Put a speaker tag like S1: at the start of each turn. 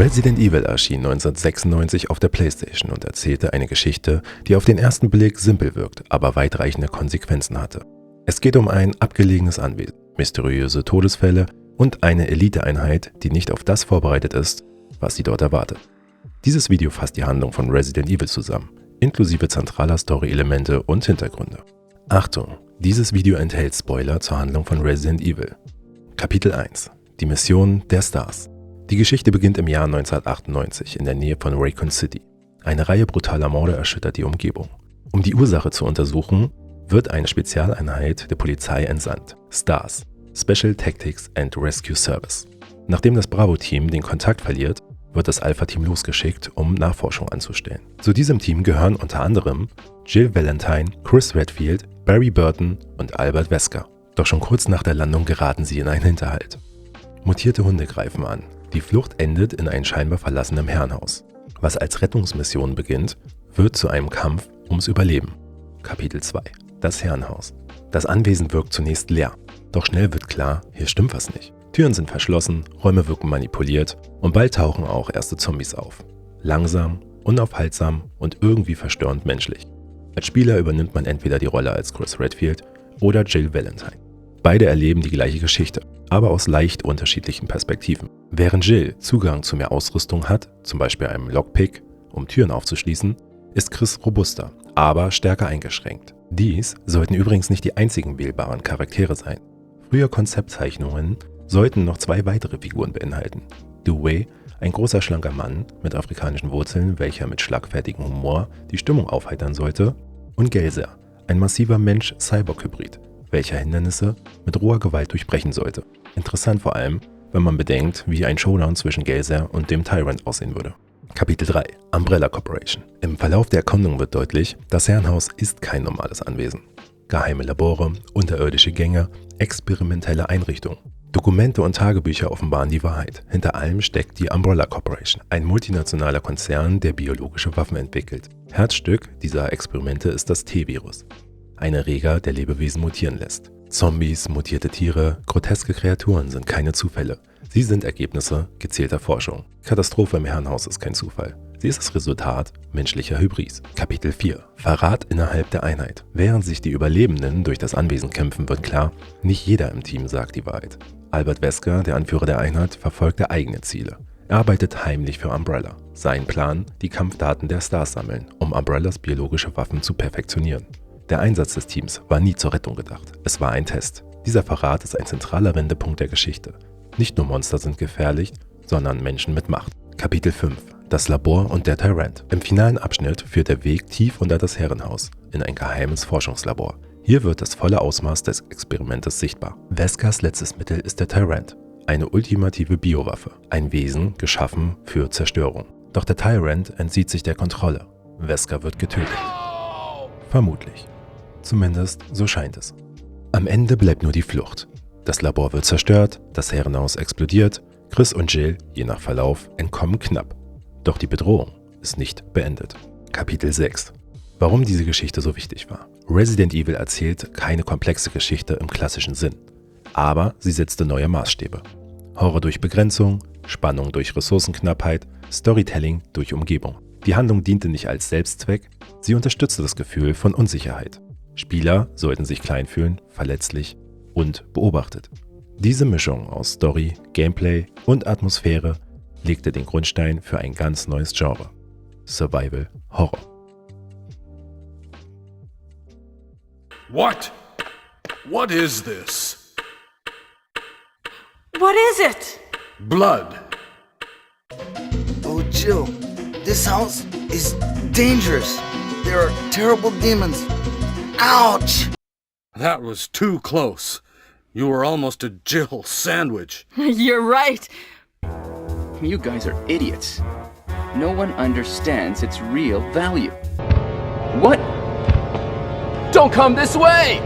S1: Resident Evil erschien 1996 auf der PlayStation und erzählte eine Geschichte, die auf den ersten Blick simpel wirkt, aber weitreichende Konsequenzen hatte. Es geht um ein abgelegenes Anwesen, mysteriöse Todesfälle und eine Eliteeinheit, die nicht auf das vorbereitet ist, was sie dort erwartet. Dieses Video fasst die Handlung von Resident Evil zusammen, inklusive zentraler Story-Elemente und Hintergründe. Achtung, dieses Video enthält Spoiler zur Handlung von Resident Evil. Kapitel 1: Die Mission der Stars. Die Geschichte beginnt im Jahr 1998 in der Nähe von Raccoon City. Eine Reihe brutaler Morde erschüttert die Umgebung. Um die Ursache zu untersuchen, wird eine Spezialeinheit der Polizei entsandt. STARS, Special Tactics and Rescue Service. Nachdem das Bravo-Team den Kontakt verliert, wird das Alpha-Team losgeschickt, um Nachforschung anzustellen. Zu diesem Team gehören unter anderem Jill Valentine, Chris Redfield, Barry Burton und Albert Wesker. Doch schon kurz nach der Landung geraten sie in einen Hinterhalt. Mutierte Hunde greifen an. Die Flucht endet in ein scheinbar verlassenem Herrenhaus. Was als Rettungsmission beginnt, wird zu einem Kampf ums Überleben. Kapitel 2: Das Herrenhaus. Das Anwesen wirkt zunächst leer, doch schnell wird klar, hier stimmt was nicht. Türen sind verschlossen, Räume wirken manipuliert und bald tauchen auch erste Zombies auf. Langsam, unaufhaltsam und irgendwie verstörend menschlich. Als Spieler übernimmt man entweder die Rolle als Chris Redfield oder Jill Valentine. Beide erleben die gleiche Geschichte, aber aus leicht unterschiedlichen Perspektiven. Während Jill Zugang zu mehr Ausrüstung hat, zum Beispiel einem Lockpick, um Türen aufzuschließen, ist Chris robuster, aber stärker eingeschränkt. Dies sollten übrigens nicht die einzigen wählbaren Charaktere sein. Frühe Konzeptzeichnungen sollten noch 2 weitere Figuren beinhalten. Dewey, ein großer schlanker Mann mit afrikanischen Wurzeln, welcher mit schlagfertigem Humor die Stimmung aufheitern sollte, und Gelser, ein massiver Mensch-Cyborg-Hybrid, welcher Hindernisse mit roher Gewalt durchbrechen sollte. Interessant vor allem, wenn man bedenkt, wie ein Showdown zwischen Gelser und dem Tyrant aussehen würde. Kapitel 3: Umbrella Corporation. Im Verlauf der Erkundung wird deutlich, das Herrenhaus ist kein normales Anwesen. Geheime Labore, unterirdische Gänge, experimentelle Einrichtungen. Dokumente und Tagebücher offenbaren die Wahrheit. Hinter allem steckt die Umbrella Corporation, ein multinationaler Konzern, der biologische Waffen entwickelt. Herzstück dieser Experimente ist das T-Virus, ein Erreger, der Lebewesen mutieren lässt. Zombies, mutierte Tiere, groteske Kreaturen sind keine Zufälle. Sie sind Ergebnisse gezielter Forschung. Katastrophe im Herrenhaus ist kein Zufall. Sie ist das Resultat menschlicher Hybris. Kapitel 4: Verrat innerhalb der Einheit. Während sich die Überlebenden durch das Anwesen kämpfen, wird klar, nicht jeder im Team sagt die Wahrheit. Albert Wesker, der Anführer der Einheit, verfolgte eigene Ziele. Er arbeitet heimlich für Umbrella. Sein Plan: die Kampfdaten der Stars sammeln, um Umbrellas biologische Waffen zu perfektionieren. Der Einsatz des Teams war nie zur Rettung gedacht. Es war ein Test. Dieser Verrat ist ein zentraler Wendepunkt der Geschichte. Nicht nur Monster sind gefährlich, sondern Menschen mit Macht. Kapitel 5: Das Labor und der Tyrant. Im finalen Abschnitt führt der Weg tief unter das Herrenhaus, in ein geheimes Forschungslabor. Hier wird das volle Ausmaß des Experimentes sichtbar. Weskers letztes Mittel ist der Tyrant, eine ultimative Biowaffe, ein Wesen geschaffen für Zerstörung. Doch der Tyrant entzieht sich der Kontrolle. Wesker wird getötet. Vermutlich. Zumindest so scheint es. Am Ende bleibt nur die Flucht. Das Labor wird zerstört, das Herrenhaus explodiert, Chris und Jill, je nach Verlauf, entkommen knapp. Doch die Bedrohung ist nicht beendet. Kapitel 6: Warum diese Geschichte so wichtig war. Resident Evil erzählt keine komplexe Geschichte im klassischen Sinn, aber sie setzte neue Maßstäbe. Horror durch Begrenzung, Spannung durch Ressourcenknappheit, Storytelling durch Umgebung. Die Handlung diente nicht als Selbstzweck, sie unterstützte das Gefühl von Unsicherheit. Spieler sollten sich klein fühlen, verletzlich und beobachtet. Diese Mischung aus Story, Gameplay und Atmosphäre legte den Grundstein für ein ganz neues Genre: Survival Horror.
S2: What? What is this?
S3: What is it?
S2: Blood.
S4: Oh, Jill, this house is dangerous. There are terrible demons. Ouch!
S2: That was too close. You were almost a Jill sandwich.
S3: You're right.
S5: You guys are idiots. No one understands its real value. What? Don't come this way!